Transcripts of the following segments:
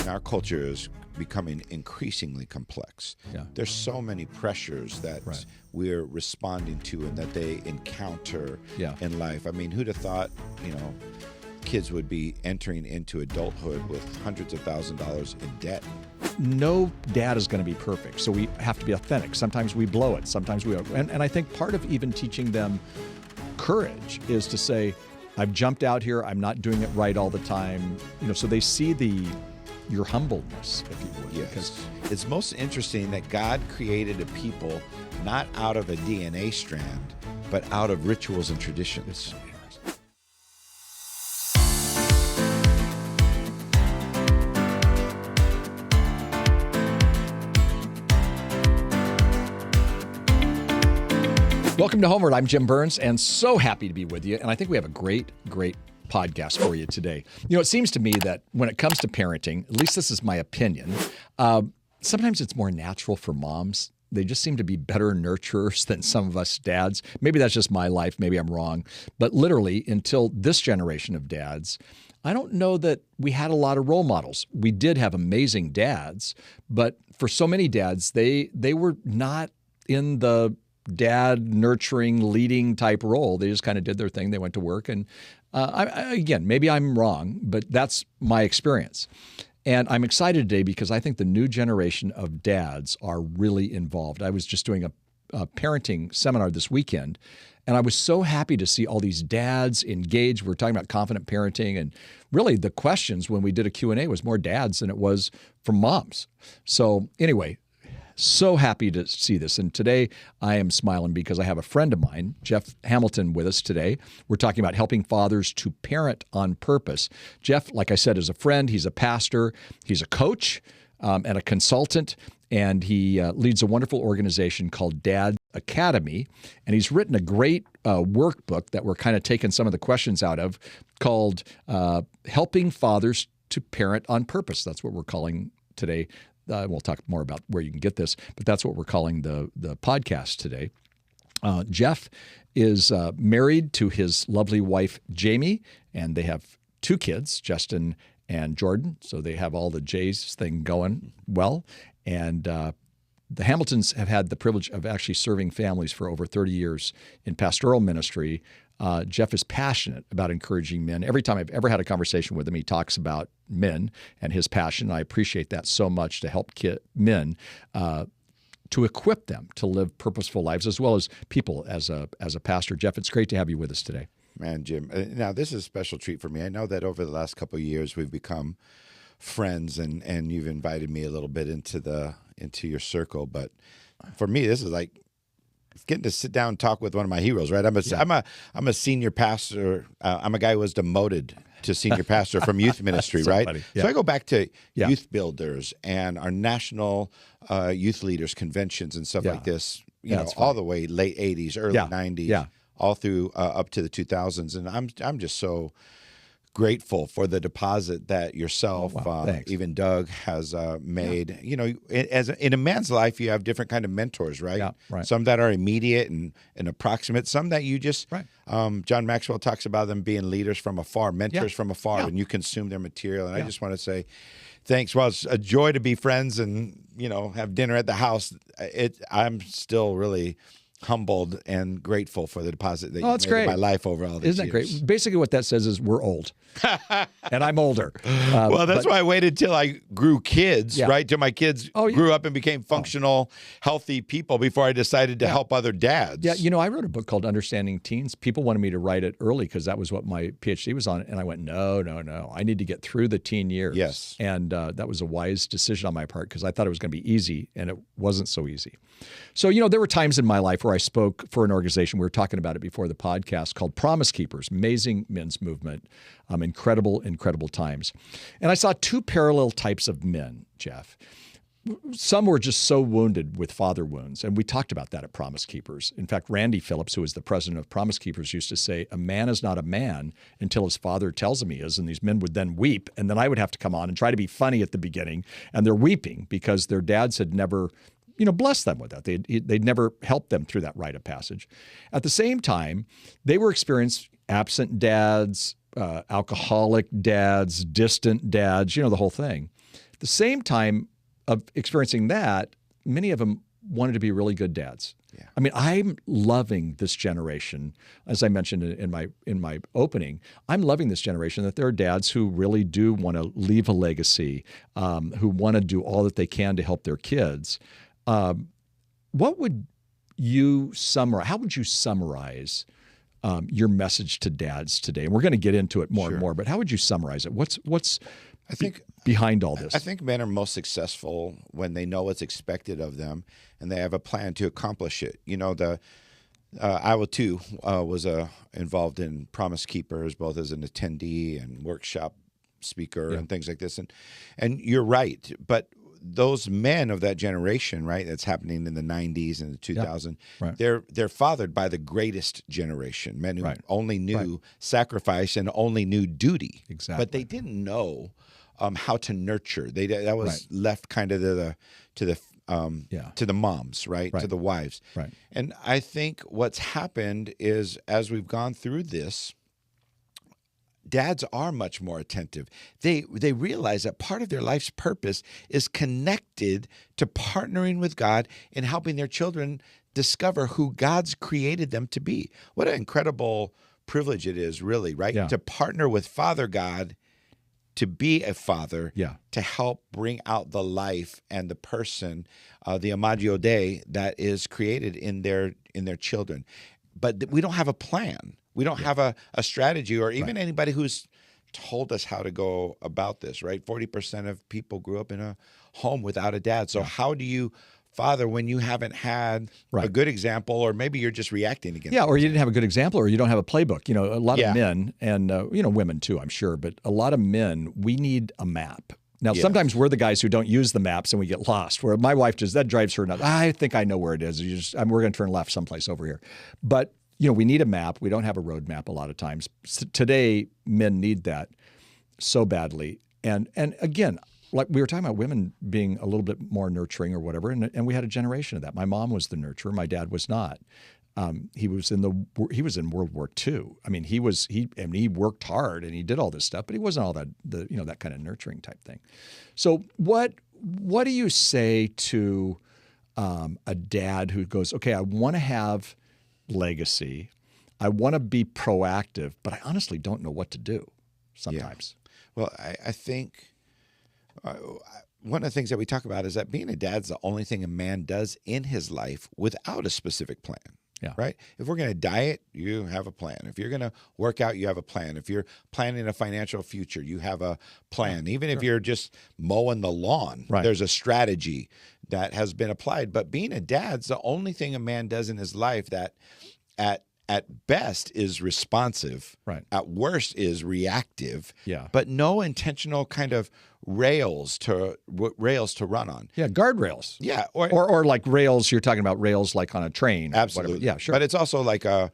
our culture is becoming increasingly complex. Yeah. There's so many pressures that we're responding to and that they encounter in life. I mean, who'd have thought, kids would be entering into adulthood with hundreds of $1,000s in debt? No dad is going to be perfect, so we have to be authentic. Sometimes we blow it. Sometimes we and I think part of even teaching them courage is to say, I've jumped out here. I'm not doing it right all the time. So they see your humbleness, if you would. Yes. Because it's most interesting that God created a people not out of a DNA strand, but out of rituals and traditions. it's so interesting. Welcome to HomeWord. I'm Jim Burns, and so happy to be with you. And I think we have a great podcast for you today. It seems to me that when it comes to parenting, at least this is my opinion, sometimes it's more natural for moms. They just seem to be better nurturers than some of us dads. Maybe that's just my life. Maybe I'm wrong. But literally, until this generation of dads, I don't know that we had a lot of role models. We did have amazing dads, but for so many dads, they were not in the dad nurturing, leading type role. They just kind of did their thing. They went to work. And again, maybe I'm wrong, but that's my experience. And I'm excited today because I think the new generation of dads are really involved. I was just doing a parenting seminar this weekend, and I was so happy to see all these dads engaged. We're talking about confident parenting, and really the questions when we did a Q&A was more dads than it was from moms. So anyway, so happy to see this. And today I am smiling because I have a friend of mine, Jeff Hamilton, with us today. We're talking about helping fathers to parent on purpose. Jeff, like I said, is a friend. He's a pastor. He's a coach and a consultant. And he leads a wonderful organization called Dad Academy. And he's written a great workbook that we're kind of taking some of the questions out of called Helping Fathers to Parent on Purpose. That's what we're calling today. We'll talk more about where you can get this, but that's what we're calling the podcast today. Jeff is married to his lovely wife, Jamie, and they have 2 kids, Justin and Jordan. So they have all the J's thing going well. And the Hamiltons have had the privilege of actually serving families for over 30 years in pastoral ministry. Jeff is passionate about encouraging men. Every time I've ever had a conversation with him, he talks about men and his passion. I appreciate that so much to help men to equip them to live purposeful lives as well as people as a pastor. Jeff, it's great to have you with us today. Man, Jim, now this is a special treat for me. I know that over the last couple of years we've become friends, and you've invited me a little bit into your circle. But for me, this is like getting to sit down and talk with one of my heroes, right? I'm a senior pastor. I'm a guy who was demoted to senior pastor from youth ministry, right? Funny. Yeah. So I go back to youth builders and our national youth leaders conventions and stuff like this, all the way late 80s, early 90s, all through up to the 2000s. And I'm just so grateful for the deposit that yourself, even Doug, has made. As in a man's life, you have different kind of mentors, right? Yeah, right. Some that are immediate and approximate. Some that you just, John Maxwell talks about them being leaders from afar, mentors from afar, and you consume their material. And I just want to say thanks. Well, it's a joy to be friends and have dinner at the house. I'm still really humbled and grateful for the deposit that you made in my life over all these years. Isn't that great? Basically what that says is we're old. And I'm older. Well, that's why I waited till I grew kids, right? Till my kids grew up and became functional, healthy people before I decided to help other dads. Yeah, I wrote a book called Understanding Teens. People wanted me to write it early because that was what my PhD was on. And I went, no. I need to get through the teen years. Yes. And that was a wise decision on my part because I thought it was going to be easy, and it wasn't so easy. So, there were times in my life where I spoke for an organization. We were talking about it before the podcast called Promise Keepers, amazing men's movement, incredible times. And I saw 2 parallel types of men, Jeff. Some were just so wounded with father wounds, and we talked about that at Promise Keepers. In fact, Randy Phillips, who was the president of Promise Keepers, used to say, a man is not a man until his father tells him he is, and these men would then weep, and then I would have to come on and try to be funny at the beginning, and they're weeping because their dads had never blessed them with that. They'd never helped them through that rite of passage. At the same time, they were experienced absent dads, alcoholic dads, distant dads, the whole thing. At the same time of experiencing that, many of them wanted to be really good dads. Yeah. I mean, I'm loving this generation. As I mentioned in my opening, I'm loving this generation that there are dads who really do want to leave a legacy, who want to do all that they can to help their kids. What would you summarize? How would you summarize your message to dads today? And we're going to get into it more and more, but how would you summarize it? What's I think behind all this? I think men are most successful when they know what's expected of them and they have a plan to accomplish it. You know, I too was involved in Promise Keepers, both as an attendee and workshop speaker and things like this. And you're right, but those men of that generation, right, that's happening in the 90s and the 2000s, they're fathered by the greatest generation, men who only knew sacrifice and only knew duty. Exactly. But they didn't know how to nurture. That was left kind of to the moms, right? To the wives. Right. And I think what's happened is as we've gone through this, dads are much more attentive. They realize that part of their life's purpose is connected to partnering with God and helping their children discover who God's created them to be. What an incredible privilege it is, really, right? Yeah. To partner with Father God, to be a father, to help bring out the life and the person, the imago Dei that is created in their children. But we don't have a plan. We don't have a strategy, or even anybody who's told us how to go about this, right? 40% of people grew up in a home without a dad. So how do you father when you haven't had a good example, or maybe you're just reacting against it? Or you didn't have a good example, or you don't have a playbook. You know, a lot of men, and women too, I'm sure, but a lot of men, we need a map. Now, sometimes we're the guys who don't use the maps and we get lost. Where my wife that drives her nuts. I think I know where it is. We're going to turn left someplace over here. But we need a map. We don't have a road map a lot of times. Today, men need that so badly. And again, like we were talking about women being a little bit more nurturing or whatever, and we had a generation of that. My mom was the nurturer. My dad was not. He was in World War II. I mean, he worked hard and he did all this stuff, but he wasn't all that that kind of nurturing type thing. So what do you say to a dad who goes, okay, I want to have legacy, I want to be proactive, but I honestly don't know what to do sometimes? Well, I think one of the things that we talk about is that being a dad's the only thing a man does in his life without a specific plan. Yeah. Right? If we're going to diet, you have a plan. If you're going to work out, you have a plan. If you're planning a financial future, you have a plan. Even if you're just mowing the lawn, there's a strategy that has been applied. But being a dad's the only thing a man does in his life that at best is responsive, at worst is reactive, but no intentional kind of rails to run on. Yeah, guardrails. Yeah, or like rails. You're talking about rails like on a train. Absolutely. Yeah, sure. But it's also like a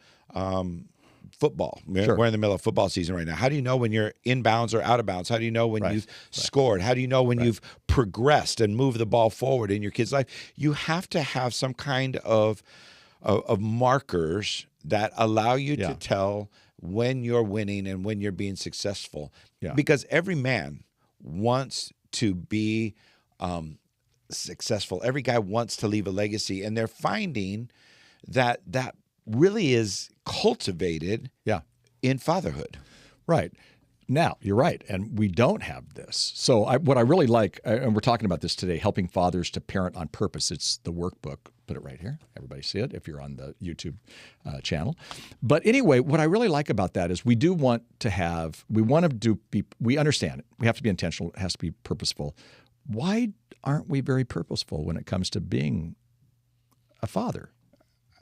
football. We're in the middle of football season right now. How do you know when you're inbounds or out of bounds? How do you know when you've scored? How do you know when you've progressed and moved the ball forward in your kid's life? You have to have some kind of markers that allow you to tell when you're winning and when you're being successful. Yeah. Because every man wants to be successful. Every guy wants to leave a legacy, and they're finding that really is cultivated in fatherhood. Right. Now, you're right, and we don't have this. So what I really like, and we're talking about this today, helping fathers to parent on purpose. It's the workbook. Put it right here. Everybody see it if you're on the YouTube channel. But anyway, what I really like about that is we understand it. We have to be intentional. It has to be purposeful. Why aren't we very purposeful when it comes to being a father?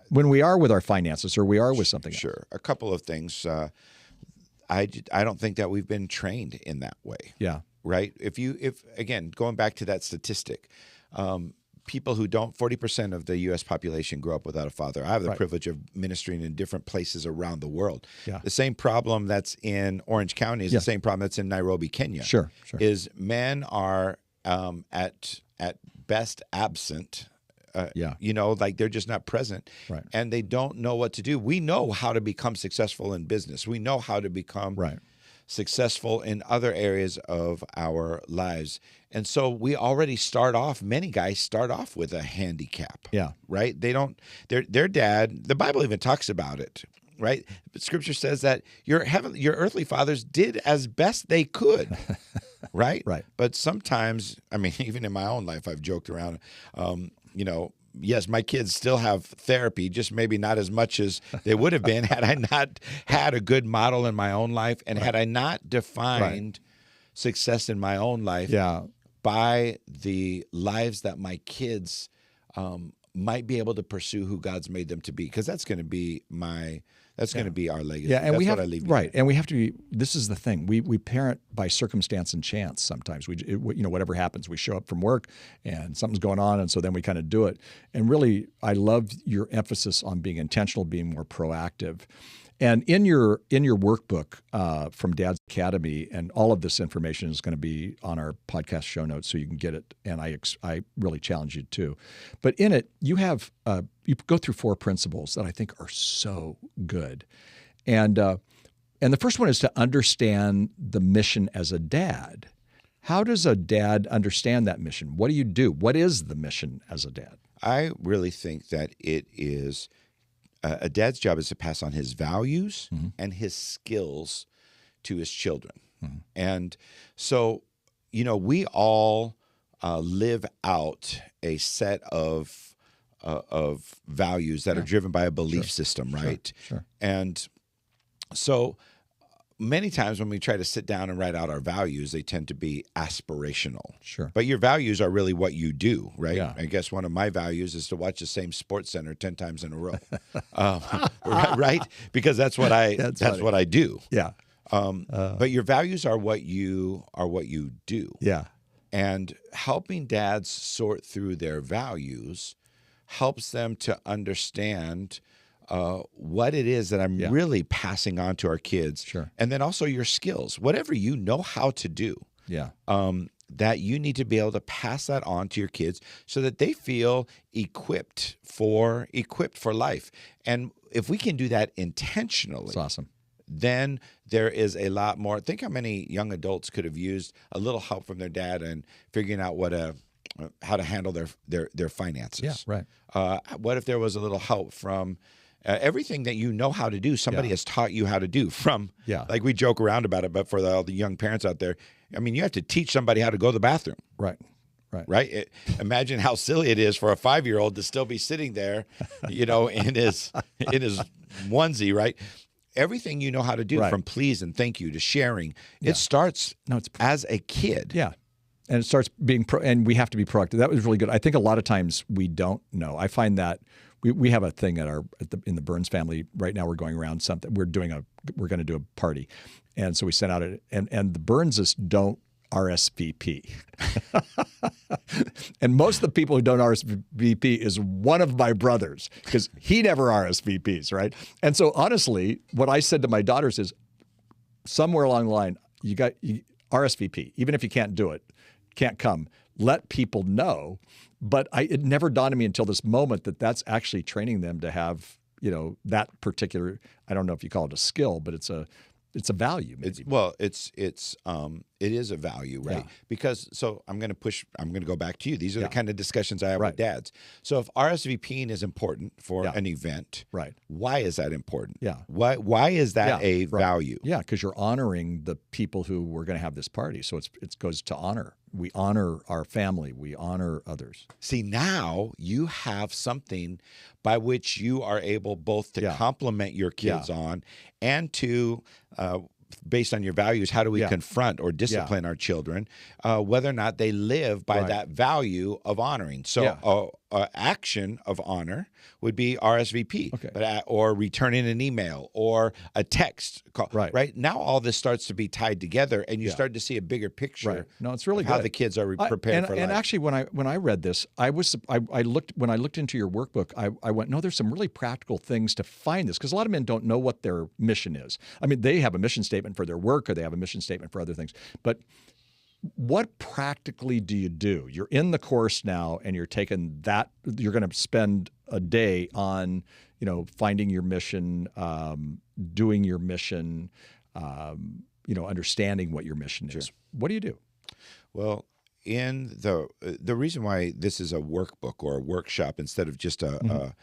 When we are with our finances or we are with something else? Sure. A couple of things. I don't think that we've been trained in that way. Yeah. Right. If again, going back to that statistic, people who don't, 40% of the U.S. population grow up without a father. I have the privilege of ministering in different places around the world. Yeah. The same problem that's in Orange County is the same problem that's in Nairobi, Kenya. Sure. Is men are at best absent. Like they're just not present, and they don't know what to do. We know how to become successful in business. We know how to become successful in other areas of our lives. And so we already start off, many guys start off with a handicap. Yeah. Right? They don't, their dad, the Bible even talks about it, right? Scripture says that your earthly fathers did as best they could. Right? Right. But sometimes, I mean, even in my own life, I've joked around, yes, my kids still have therapy, just maybe not as much as they would have been had I not had a good model in my own life, and had I not defined success in my own life by the lives that my kids might be able to pursue who God's made them to be, because that's going to be going to be our legacy. Yeah, and that's we have what I leave right, and we have to be. This is the thing: we parent by circumstance and chance. Sometimes whatever happens, we show up from work and something's going on, and so then we kind of do it. And really, I love your emphasis on being intentional, being more proactive. And in your workbook from Dad's Academy, and all of this information is going to be on our podcast show notes, so you can get it. And I really challenge you too. But in it, you have you go through 4 principles that I think are so good. And the first one is to understand the mission as a dad. How does a dad understand that mission? What do you do? What is the mission as a dad? I really think that it is. A dad's job is to pass on his values and his skills to his children. And so, we all live out a set of values that are driven by a belief system, right? Sure. And so many times when we try to sit down and write out our values, they tend to be aspirational. Sure. But your values are really what you do, right? Yeah. I guess one of my values is to watch the same Sports Center 10 times in a row, right? Because that's what I do. Yeah. But your values are what you do. Yeah. And helping dads sort through their values helps them to understand what it is that I'm really passing on to our kids. Sure. And then also your skills, whatever you know how to do. Yeah. That you need to be able to pass that on to your kids so that they feel equipped for life. And if we can do that intentionally, that's awesome. Then there is a lot more. Think how many young adults could have used a little help from their dad in figuring out how to handle their finances. Yeah, right. What if there was a little help from everything that you know how to do, somebody has taught you how to do like we joke around about it, but for all the young parents out there, I mean, you have to teach somebody how to go to the bathroom. Right. Imagine how silly it is for a 5-year-old to still be sitting there, in his onesie, right? Everything you know how to do, from please and thank you to sharing, it starts as a kid. Yeah. And it starts being and we have to be proactive. That was really good. I think a lot of times we don't know. I find that we have a thing in the Burns family right now. We're going around something. We're going to do a party, and so we sent out and the Burnses don't RSVP, and most of the people who don't RSVP is one of my brothers because he never RSVPs, right? And so honestly, what I said to my daughters is, somewhere along the line, you RSVP, even if you can't do it. Can't come. Let people know. But it never dawned on me until this moment that that's actually training them to have, that particular, I don't know if you call it a skill, but it's a value. Maybe. It is a value, right? Yeah. Because I'm going to go back to you. These are the kind of discussions I have with dads. So if RSVPing is important for an event, why is that important? Yeah. Why is that a value? Yeah, because you're honoring the people who were going to have this party. So it goes to honor. We honor our family. We honor others. See, now you have something by which you are able both to compliment your kids on and to based on your values, how do we confront or discipline our children, whether or not they live by that value of honoring. So action of honor would be RSVP, or returning an email or a text call. Right now, all this starts to be tied together, and you start to see a bigger picture. No, it's really of how the kids are prepared for life. And actually, when I read this, I looked into your workbook. I went, no, there's some really practical things to find this, because a lot of men don't know what their mission is. I mean, they have a mission statement for their work, or they have a mission statement for other things, but what practically do you do? You're in the course now, and you're taking that. You're going to spend a day on, finding your mission, doing your mission. understanding what your mission is. Sure. What do you do? Well, in the reason why this is a workbook or a workshop instead of just a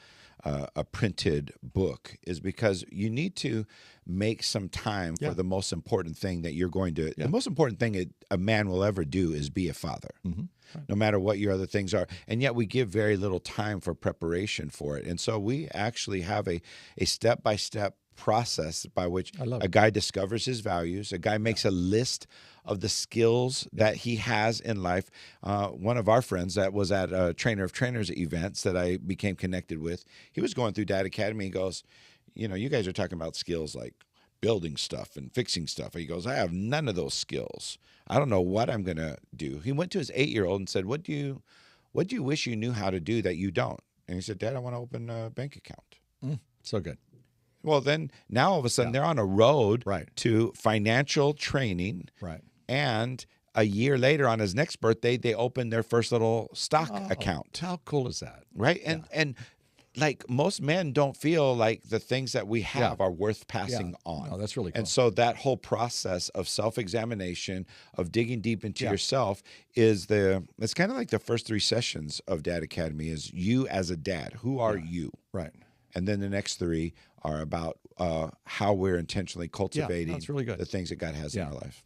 printed book is because you need to make some time for the most important thing that you're going to. The most important thing a man will ever do is be a father, no matter what your other things are. And yet we give very little time for preparation for it. And so we actually have a step-by-step process by which a guy discovers his values. A guy makes a list of the skills that he has in life. One of our friends that was at a Trainer of Trainers events that I became connected with, he was going through Dad Academy. He goes, you guys are talking about skills like building stuff and fixing stuff. And he goes, I have none of those skills. I don't know what I'm going to do. He went to his 8-year-old and said, what do you wish you knew how to do that you don't? And he said, Dad, I want to open a bank account. So good. Well, then now all of a sudden they're on a road to financial training. Right. And a year later on his next birthday, they opened their first little stock account. How cool is that? Right. And like most men don't feel like the things that we have are worth passing on. Oh, that's really cool. And so that whole process of self-examination, of digging deep into yourself it's kind of like the first 3 sessions of Dad Academy is you as a dad. Who are you? Right. And then the next 3 are about how we're intentionally cultivating that's really good. the things that God has in our life.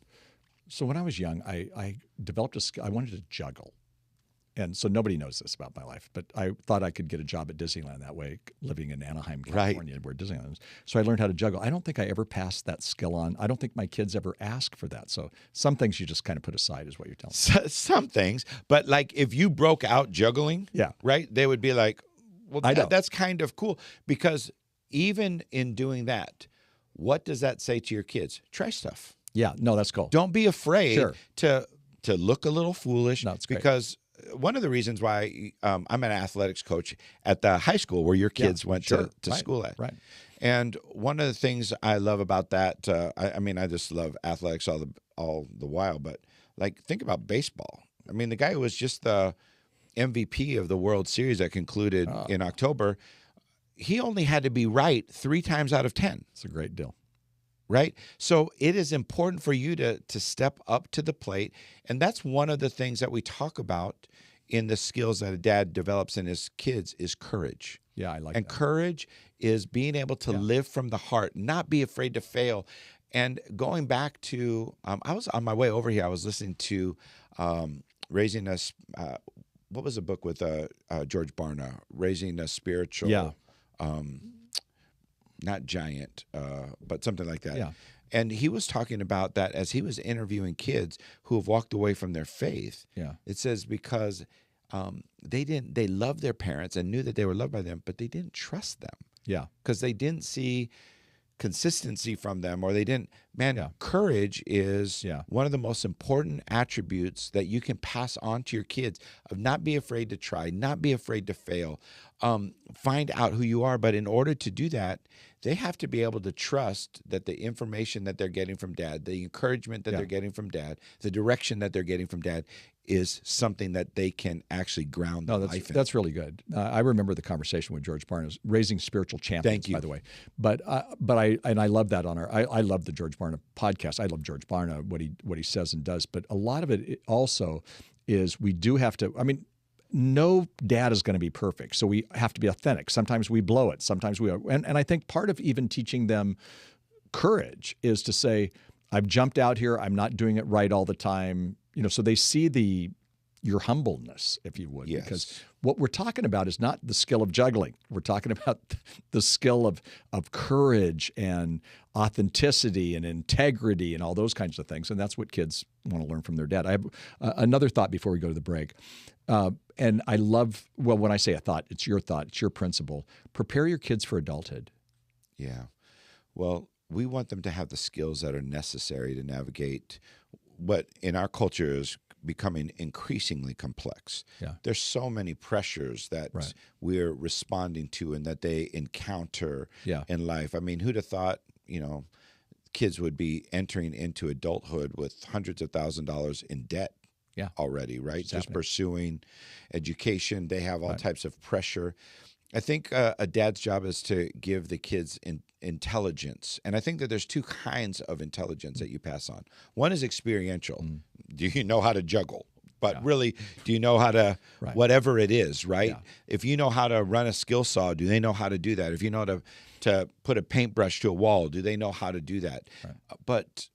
So when I was young, I developed a skill. I wanted to juggle. And so nobody knows this about my life, but I thought I could get a job at Disneyland that way, living in Anaheim, California, where Disneyland is. So I learned how to juggle. I don't think I ever passed that skill on. I don't think my kids ever ask for that. So some things you just kind of put aside is what you're telling me. Some things. But like if you broke out juggling, right, they would be like, well, that's kind of cool. Because even in doing that, what does that say to your kids? Try stuff. Yeah, no, that's cool. Don't be afraid to look a little foolish. No, it's great. Because one of the reasons why I'm an athletics coach at the high school where your kids went to school at. Right. And one of the things I love about that, I just love athletics all the while. But like, think about baseball. I mean, the guy who was just the MVP of the World Series that concluded in October, he only had to be right 3 times out of 10. It's a great deal. Right? So it is important for you to step up to the plate. And that's one of the things that we talk about in the skills that a dad develops in his kids is courage. Yeah, I like that. And courage is being able to live from the heart, not be afraid to fail. And going back to, I was on my way over here, I was listening to Raising Us, what was the book with George Barna? Raising a Spiritual, not giant, but something like that. Yeah. And he was talking about that as he was interviewing kids who have walked away from their faith. Yeah. It says because they loved their parents and knew that they were loved by them, but they didn't trust them. Yeah. Because they didn't see consistency from them, or they didn't. Courage is one of the most important attributes that you can pass on to your kids, of not be afraid to try, not be afraid to fail, find out who you are. But in order to do that, they have to be able to trust that the information that they're getting from dad, the encouragement that they're getting from dad, the direction that they're getting from dad is something that they can actually ground their life in. That's really good. I remember the conversation with George Barna, Raising Spiritual Champions, Thank you. by the way. But I love that on I love the George Barna podcast. I love George Barna, what he says and does. But a lot of it also is we do have to, no dad is going to be perfect. So we have to be authentic. Sometimes we blow it. Sometimes we are. And I think part of even teaching them courage is to say, I've jumped out here. I'm not doing it right all the time. So they see your humbleness, if you would. Yes. Because what we're talking about is not the skill of juggling. We're talking about the skill of courage and authenticity and integrity and all those kinds of things. And that's what kids want to learn from their dad. I have another thought before we go to the break. And I love, when I say a thought, it's your principle. Prepare your kids for adulthood. Yeah. Well, we want them to have the skills that are necessary to navigate what in our culture is becoming increasingly complex. Yeah. There's so many pressures that we're responding to and that they encounter in life. Who'd have thought, kids would be entering into adulthood with hundreds of thousands of dollars in debt already, right? Just pursuing education. They have all types of pressure. I think a dad's job is to give the kids intelligence. And I think that there's two kinds of intelligence that you pass on. One is experiential. Do you know how to juggle? But really, do you know how to, whatever it is, right? Yeah. If you know how to run a skill saw, do they know how to do that? If you know to put a paintbrush to a wall, do they know how to do that? Right. But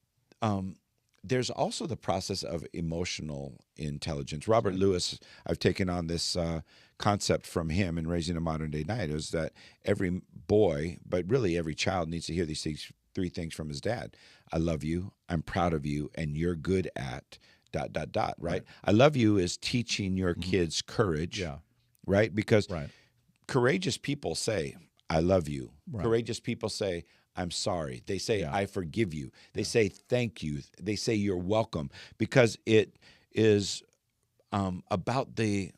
there's also the process of emotional intelligence. Robert Lewis, I've taken on this concept from him in Raising a Modern Day Knight, is that every boy, but really every child, needs to hear these three things from his dad. I love you, I'm proud of you, and you're good at ... right? I love you is teaching your kids courage, right? Because courageous people say, I love you. Right. Courageous people say, I'm sorry. They say, I forgive you. They say, thank you. They say, you're welcome, because it is about the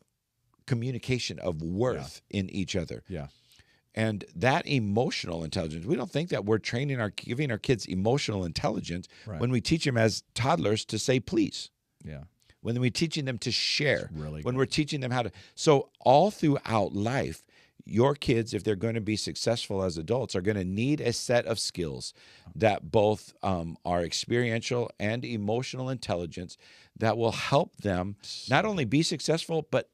communication of worth in each other. Yeah. And that emotional intelligence, we don't think that we're giving our kids emotional intelligence when we teach them as toddlers to say please. Yeah. When we're teaching them to share. Really when we're teaching them how to. So all throughout life, your kids, if they're going to be successful as adults, are going to need a set of skills that both are experiential and emotional intelligence that will help them not only be successful, but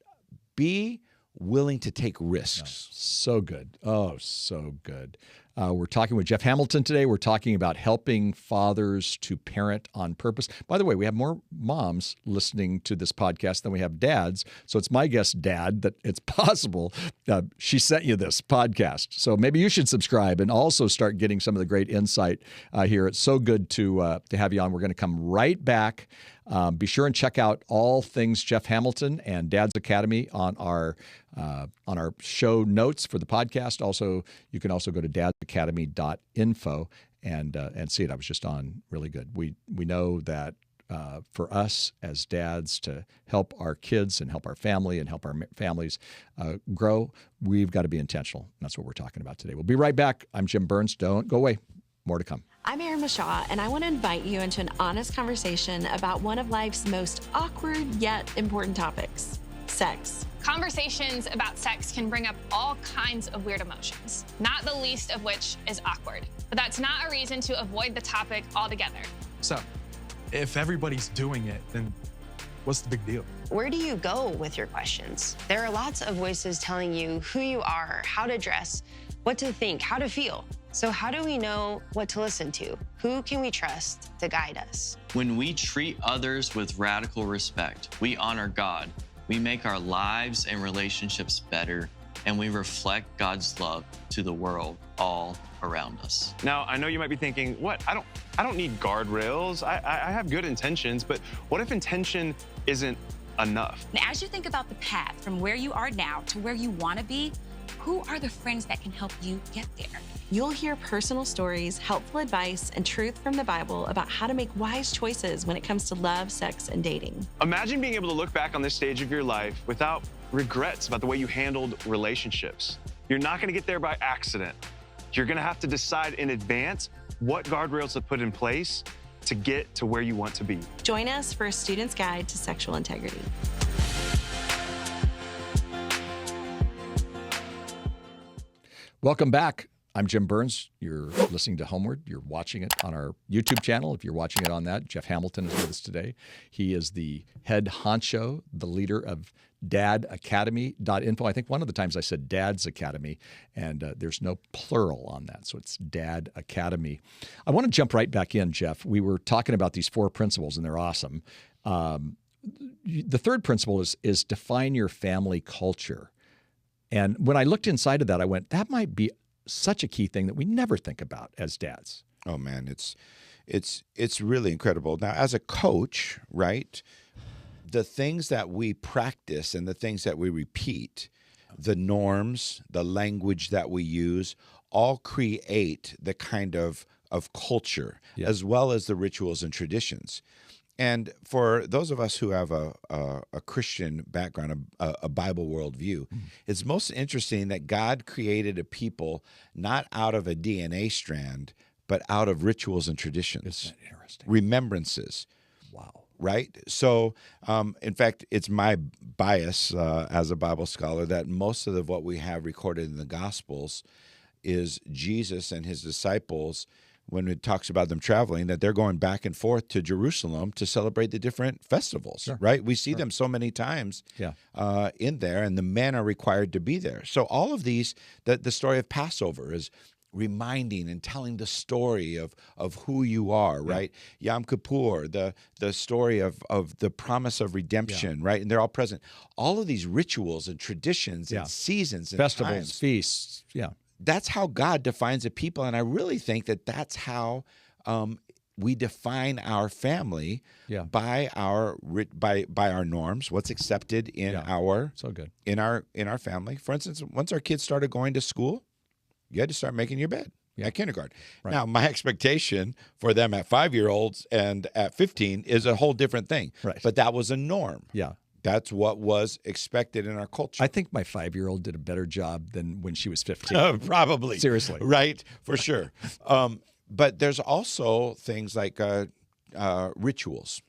be willing to take risks. So good. Oh, so good. We're talking with Jeff Hamilton today. We're talking about helping fathers to parent on purpose. By the way, we have more moms listening to this podcast than we have dads. So it's my guess, Dad, that it's possible she sent you this podcast. So maybe you should subscribe and also start getting some of the great insight here. It's so good to have you on. We're going to come right back. Be sure and check out all things Jeff Hamilton and Dad's Academy on our show notes for the podcast. Also, you can also go to dadsacademy.info and see it. I was just on. Really good. We know that for us as dads to help our kids and help our family and help our families grow, we've got to be intentional. And that's what we're talking about today. We'll be right back. I'm Jim Burns. Don't go away. More to come. I'm Erin Mashaw, and I want to invite you into an honest conversation about one of life's most awkward yet important topics, sex. Conversations about sex can bring up all kinds of weird emotions, not the least of which is awkward. But that's not a reason to avoid the topic altogether. So, if everybody's doing it, then what's the big deal? Where do you go with your questions? There are lots of voices telling you who you are, how to dress, what to think, how to feel. So how do we know what to listen to? Who can we trust to guide us? When we treat others with radical respect, we honor God, we make our lives and relationships better, and we reflect God's love to the world all around us. Now, I know you might be thinking, what? I don't need guardrails. I have good intentions, but what if intention isn't enough? And as you think about the path from where you are now to where you want to be, who are the friends that can help you get there? You'll hear personal stories, helpful advice, and truth from the Bible about how to make wise choices when it comes to love, sex, and dating. Imagine being able to look back on this stage of your life without regrets about the way you handled relationships. You're not going to get there by accident. You're going to have to decide in advance what guardrails to put in place to get to where you want to be. Join us for a student's guide to sexual integrity. Welcome back. I'm Jim Burns. You're listening to HomeWord. You're watching it on our YouTube channel. If you're watching it on that, Jeff Hamilton is with us today. He is the head honcho, the leader of dadacademy.info. I think one of the times I said Dad's Academy, and there's no plural on that, so it's Dad Academy. I want to jump right back in, Jeff. We were talking about these 4 principles, and they're awesome. The third principle is define your family culture. And when I looked inside of that, I went, that might be such a key thing that we never think about as dads. Oh man, it's really incredible. Now, as a coach, right, the things that we practice and the things that we repeat, the norms, the language that we use, all create the kind of culture, as well as the rituals and traditions. And for those of us who have a Christian background, a Bible worldview, it's most interesting that God created a people not out of a DNA strand, but out of rituals and traditions. Isn't that interesting? Remembrances. Wow. right? So, in fact, it's my bias as a Bible scholar that most of what we have recorded in the Gospels is Jesus and his disciples, when it talks about them traveling, that they're going back and forth to Jerusalem to celebrate the different festivals, right? We see them so many times in there, and the men are required to be there. So all of these, the story of Passover is reminding and telling the story of who you are, right? Yom Kippur, the story of the promise of redemption, right? And they're all present. All of these rituals and traditions and seasons and festivals, times, feasts, that's how God defines a people. And I really think that that's how we define our family by our norms, what's accepted in our in our family. For instance, once our kids started going to school, you had to start making your bed at kindergarten. Now, my expectation for them at 5-year-olds and at 15 is a whole different thing. But that was a norm. That's what was expected in our culture. I think my 5-year-old did a better job than when she was 15. Probably. Seriously. Right, for sure. But there's also things like rituals.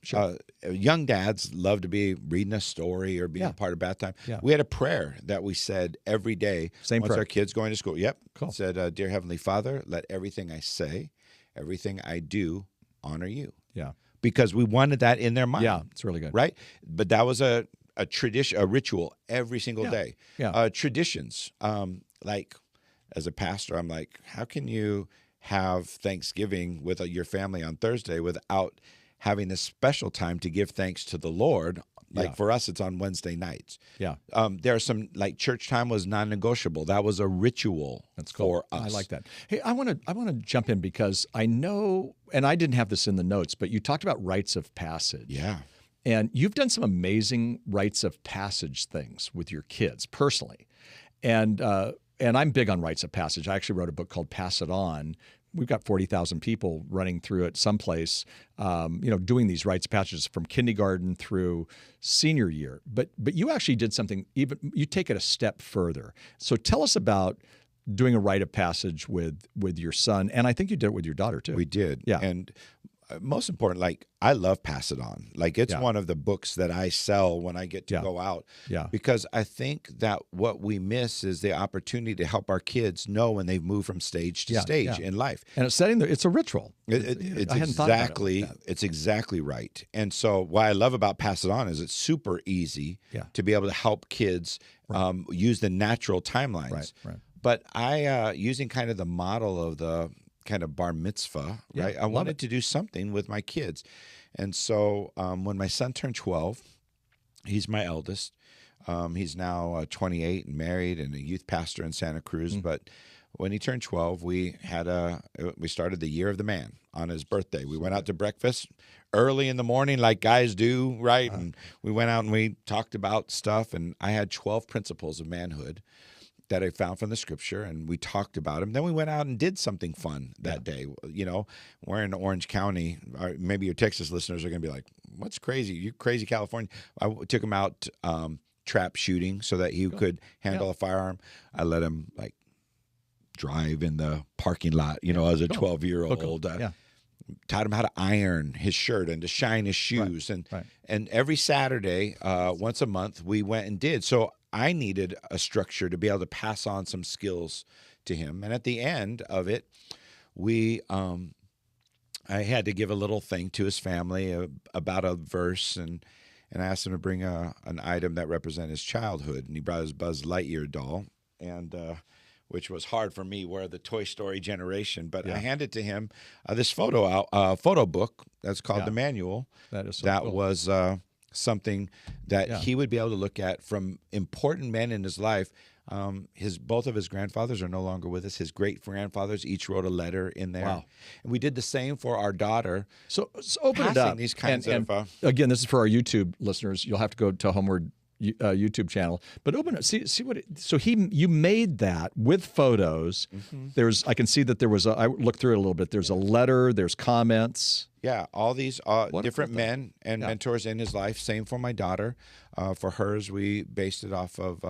Young dads love to be reading a story or being a part of bath time. We had a prayer that we said every day once our kids going to school. It said, Dear Heavenly Father, let everything I say, everything I do honor you. Because we wanted that in their mind. It's really good. Right? But that was a tradition, a ritual every single day. Traditions. Like, as a pastor, I'm like, how can you have Thanksgiving with your family on Thursday without having a special time to give thanks to the Lord? Like for us, it's on Wednesday nights. There are some, like, church time was non-negotiable. That was a ritual for us. I like that. Hey, I want to jump in because I know, and I didn't have this in the notes, but you talked about rites of passage. And you've done some amazing rites of passage things with your kids personally. And I'm big on rites of passage. I actually wrote a book called Pass It On. We've got 40,000 people running through it someplace, doing these rites of passages from kindergarten through senior year. But you actually did something, you take it a step further. So tell us about doing a rite of passage with your son, and I think you did it with your daughter too. We did. And most important, like, I love Pass It On. Like, it's one of the books that I sell when I get to go out. Because I think that what we miss is the opportunity to help our kids know when they've moved from stage to stage in life. And it's a ritual. It's exactly right. And so what I love about Pass It On is it's super easy to be able to help kids use the natural timelines. But I, using kind of the model of the kind of bar mitzvah, right? I wanted to do something with my kids. And so when my son turned 12, he's my eldest. He's now 28 and married and a youth pastor in Santa Cruz. But when he turned 12, we started the Year of the Man on his birthday. We went out to breakfast early in the morning like guys do, right? And we went out and we talked about stuff. And I had 12 principles of manhood that I found from the scripture, and we talked about them. Then we went out and did something fun that day. We're in Orange County. Maybe your Texas listeners are going to be like, what's crazy? You crazy California. I took him out trap shooting so that he could handle a firearm. I let him, like, drive in the parking lot, as a 12-year-old. Taught him how to iron his shirt and to shine his shoes. And every Saturday, once a month, we went and did. So I needed a structure to be able to pass on some skills to him. And at the end of it, I had to give a little thing to his family about a verse, and I asked him to bring an item that represented his childhood. And he brought his Buzz Lightyear doll, and which was hard for me. We're the Toy Story generation. But I handed to him this photo book that's called The Manual. That is so that cool. was something that he would be able to look at from important men in his life. Both of his grandfathers are no longer with us. His great-grandfathers each wrote a letter in there. Wow. And we did the same for our daughter. So open it up. These kinds and again, this is for our YouTube listeners. You'll have to go to HomeWord YouTube channel, but open it. See what. You made that with photos. I can see that there was. I looked through it a little bit. There's a letter. There's comments. Yeah, all these different men and mentors in his life. Same for my daughter. For hers, we based it off of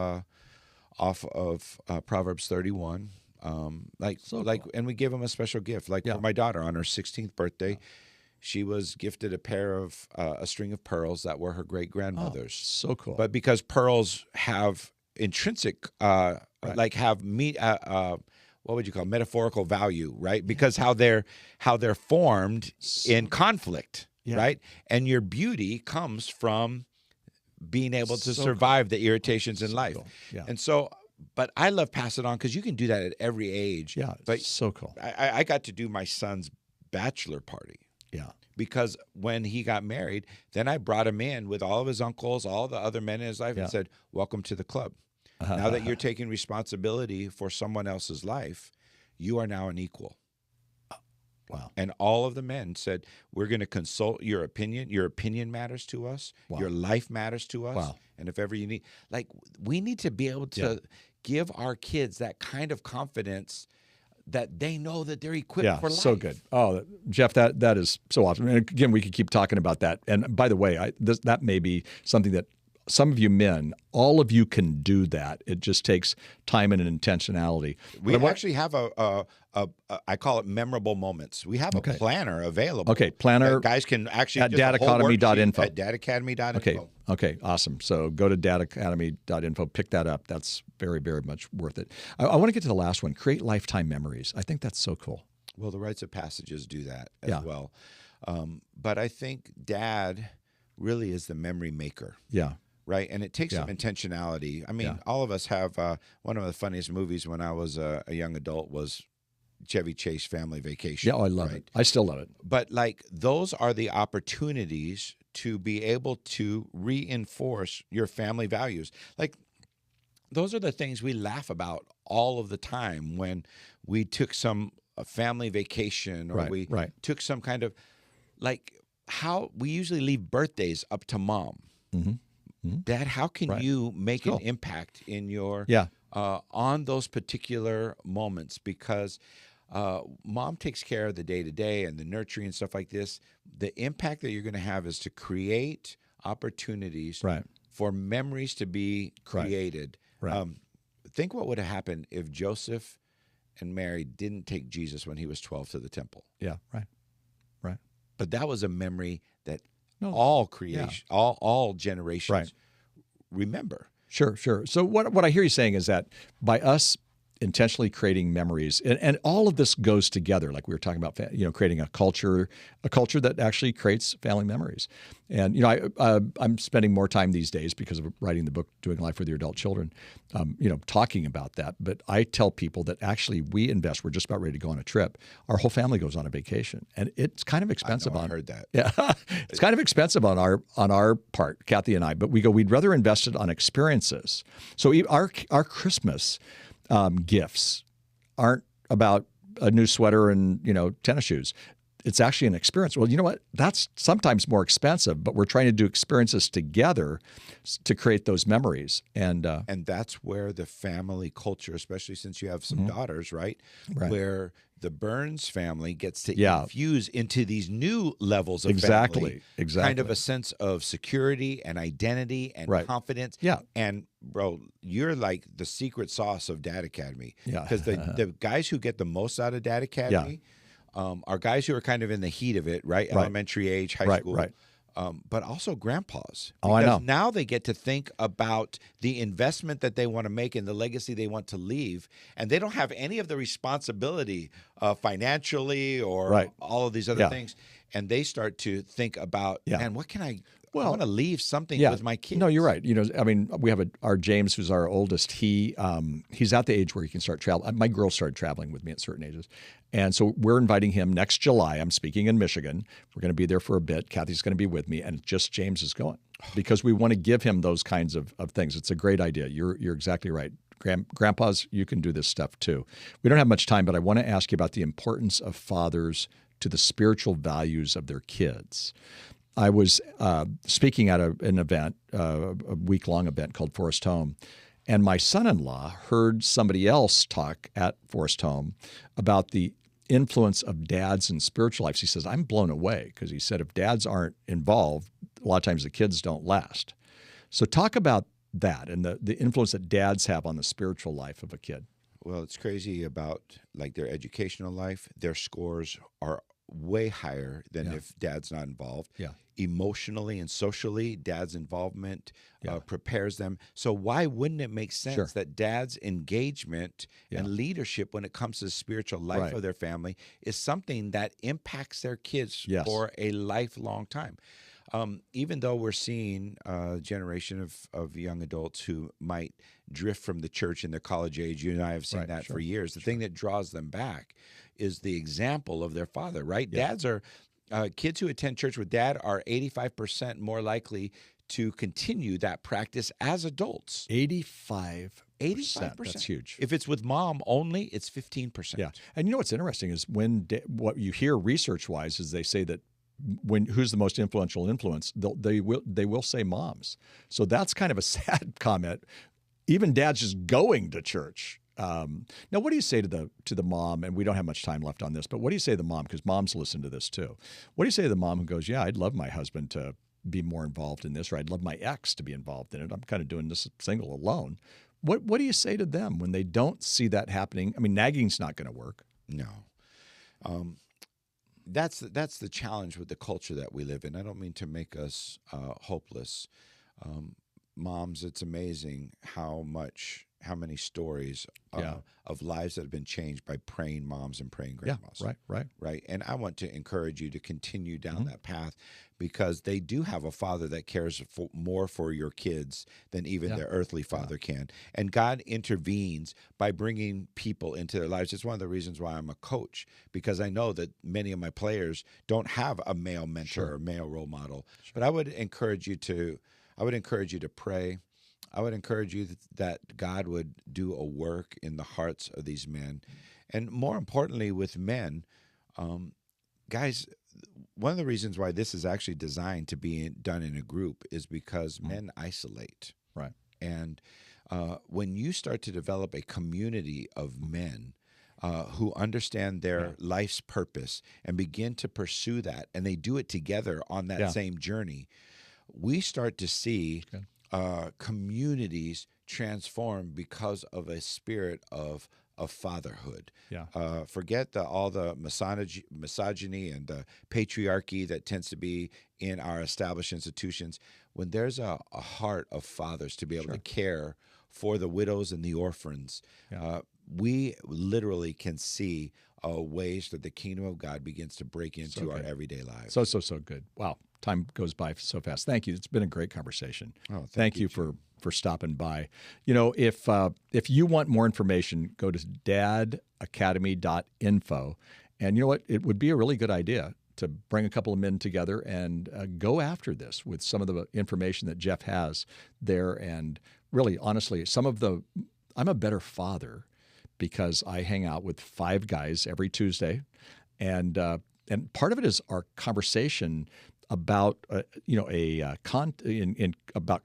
Proverbs 31. And we give him a special gift. Like for my daughter on her 16th birthday, she was gifted a pair of a string of pearls that were her great-grandmother's. So cool. But because pearls have intrinsic, like have what would you call metaphorical value, right? Because how they're formed in conflict, right? And your beauty comes from being able to survive the irritations in life. Cool. Yeah. And so, but I love pass it on because you can do that at every age. Yeah, but so cool. I got to do my son's bachelor party. Yeah. Because when he got married, then I brought him in with all of his uncles, all the other men in his life, and said, welcome to the club. Now that you're taking responsibility for someone else's life, you are now an equal. Wow. And all of the men said, we're going to consult your opinion. Your opinion matters to us. Wow. Your life matters to us. Wow. And if ever you need, like, we need to be able to give our kids that kind of confidence that they know that they're equipped for life. So good. Oh, Jeff, that is so awesome. And again, we could keep talking about that. And by the way, that may be something that some of you men, all of you can do that. It just takes time and an intentionality. We actually have I call it memorable moments. We have a planner available. Okay, planner. Guys can actually at dadacademy.info. At dadacademy.info. Okay, awesome. So go to dadacademy.info, pick that up. That's very, very much worth it. I want to get to the last one, create lifetime memories. I think that's so cool. Well, the rites of passages do that as well. But I think Dad really is the memory maker. Yeah. Right. And it takes some intentionality. I mean, all of us have one of the funniest movies when I was a young adult was Chevy Chase Family Vacation. Yeah, I love it. I still love it. But like those are the opportunities to be able to reinforce your family values. Like those are the things we laugh about all of the time when we took some family vacation or we took some kind of like how we usually leave birthdays up to mom. Mm-hmm. Dad, how can you make an impact in your on those particular moments? Because mom takes care of the day-to-day and the nurturing and stuff like this. The impact that you're going to have is to create opportunities for memories to be created. Think what would have happened if Joseph and Mary didn't take Jesus when he was 12 to the temple. Yeah, right. But that was a memory that all creation, all generations remember. Sure. So what I hear you saying is that by us intentionally creating memories, and all of this goes together, like we were talking about, creating a culture that actually creates family memories. And I'm spending more time these days because of writing the book, Doing Life with Your Adult Children, talking about that. But I tell people that actually we invest. We're just about ready to go on a trip. Our whole family goes on a vacation, and it's kind of expensive. I heard that. Yeah, it's kind of expensive on our part, Kathy and I. But we go, we'd rather invest it on experiences. So our Christmas gifts aren't about a new sweater and tennis shoes. It's actually an experience. Well, you know what? That's sometimes more expensive, but we're trying to do experiences together to create those memories. And that's where the family culture, especially since you have some daughters, right? Where the Burns family gets to infuse into these new levels of family. Exactly. Kind of a sense of security and identity and confidence. Yeah. And bro, you're like the secret sauce of Dad Academy. Yeah. Because the guys who get the most out of Dad Academy are guys who are kind of in the heat of it, right? Elementary age, high school. But also grandpas. I know. Now they get to think about the investment that they want to make and the legacy they want to leave. And they don't have any of the responsibility financially or all of these other things. And they start to think about, man, what can I want to leave something with my kids. No, you're right. We have our James, who's our oldest. He's at the age where he can start traveling. My girls started traveling with me at certain ages. And so we're inviting him next July. I'm speaking in Michigan. We're going to be there for a bit. Kathy's going to be with me, and just James is going because we want to give him those kinds of things. It's a great idea. You're exactly right. Grandpas, you can do this stuff too. We don't have much time, but I want to ask you about the importance of fathers to the spiritual values of their kids. I was speaking at an event, a week-long event called Forest Home, and my son-in-law heard somebody else talk at Forest Home about the influence of dads in spiritual lives. He says, I'm blown away because he said if dads aren't involved, a lot of times the kids don't last. So talk about that and the influence that dads have on the spiritual life of a kid. Well, it's crazy about like their educational life. Their scores are way higher than if dad's not involved. Yeah. Emotionally and socially, dad's involvement prepares them. So why wouldn't it make sense that dad's engagement and leadership when it comes to the spiritual life of their family is something that impacts their kids for a lifelong time? Even though we're seeing a generation of young adults who might drift from the church in their college age, you and I have seen that for years. The thing that draws them back is the example of their father, right? Dads are, kids who attend church with dad are 85% more likely to continue that practice as adults. 85%. 85%. That's huge. If it's with mom only, it's 15%. Yeah. And you know what's interesting is what you hear research-wise is they say that who's the most influential influence, they will say moms. So that's kind of a sad comment. Even dads just going to church. Now, what do you say to the mom? And we don't have much time left on this, but what do you say to the mom? Because moms listen to this too. What do you say to the mom who goes, "Yeah, I'd love my husband to be more involved in this, or I'd love my ex to be involved in it. I'm kind of doing this single alone." What do you say to them when they don't see that happening? I mean, nagging's not going to work. No. That's the challenge with the culture that we live in. I don't mean to make us hopeless. Moms, it's amazing how many stories of lives that have been changed by praying moms and praying grandmas. Right. And I want to encourage you to continue down that path, because they do have a father that cares more for your kids than even their earthly father can. And God intervenes by bringing people into their lives. It's one of the reasons why I'm a coach, because I know that many of my players don't have a male mentor or male role model. But I would encourage you to pray. I would encourage you that God would do a work in the hearts of these men. And more importantly, with men, guys, one of the reasons why this is actually designed to be done in a group is because men isolate. Right. And when you start to develop a community of men who understand their life's purpose and begin to pursue that, and they do it together on that same journey, we start to see communities transform because of a spirit of fatherhood. Forget all the misogyny and the patriarchy that tends to be in our established institutions. When there's a heart of fathers to be able to care for the widows and the orphans, we literally can see ways that the kingdom of God begins to break into our everyday lives. So good. Wow. Time goes by so fast. Thank you. It's been a great conversation. Oh, thank you for stopping by. You know, if you want more information, go to dadacademy.info. And you know what? It would be a really good idea to bring a couple of men together and go after this with some of the information that Jeff has there. And really, honestly, I'm a better father because I hang out with 5 guys every Tuesday. And part of it is our conversation about about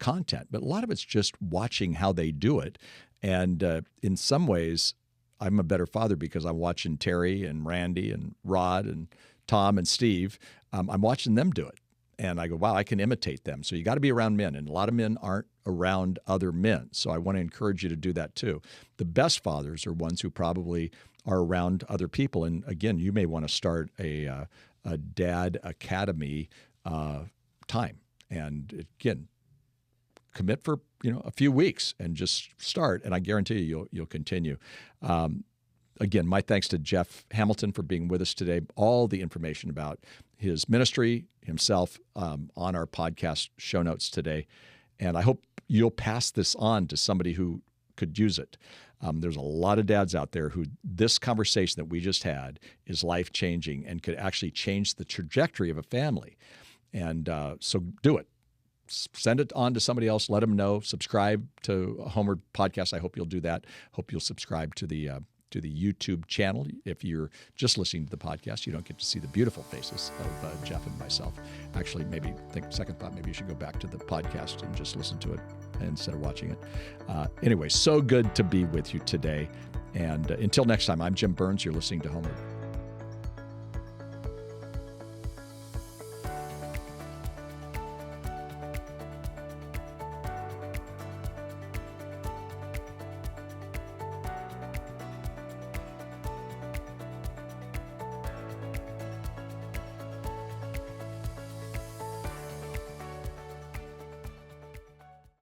content, but a lot of it's just watching how they do it. And in some ways, I'm a better father because I'm watching Terry and Randy and Rod and Tom and Steve. I'm watching them do it, and I go, wow, I can imitate them. So you got to be around men, and a lot of men aren't around other men. So I want to encourage you to do that too. The best fathers are ones who probably are around other people. And again, you may want to start a Dad Academy time, and again, commit for a few weeks and just start, and I guarantee you'll continue. Again, my thanks to Jeff Hamilton for being with us today. All the information about his ministry, himself, on our podcast show notes today, and I hope you'll pass this on to somebody who could use it. There's a lot of dads out there who this conversation that we just had is life-changing and could actually change the trajectory of a family. And so do it. Send it on to somebody else. Let them know. Subscribe to a HomeWord podcast. I hope you'll do that. Hope you'll subscribe to the YouTube channel. If you're just listening to the podcast, you don't get to see the beautiful faces of Jeff and myself. Actually, second thought, maybe you should go back to the podcast and just listen to it instead of watching it. Anyway, so good to be with you today. And until next time, I'm Jim Burns. You're listening to HomeWord.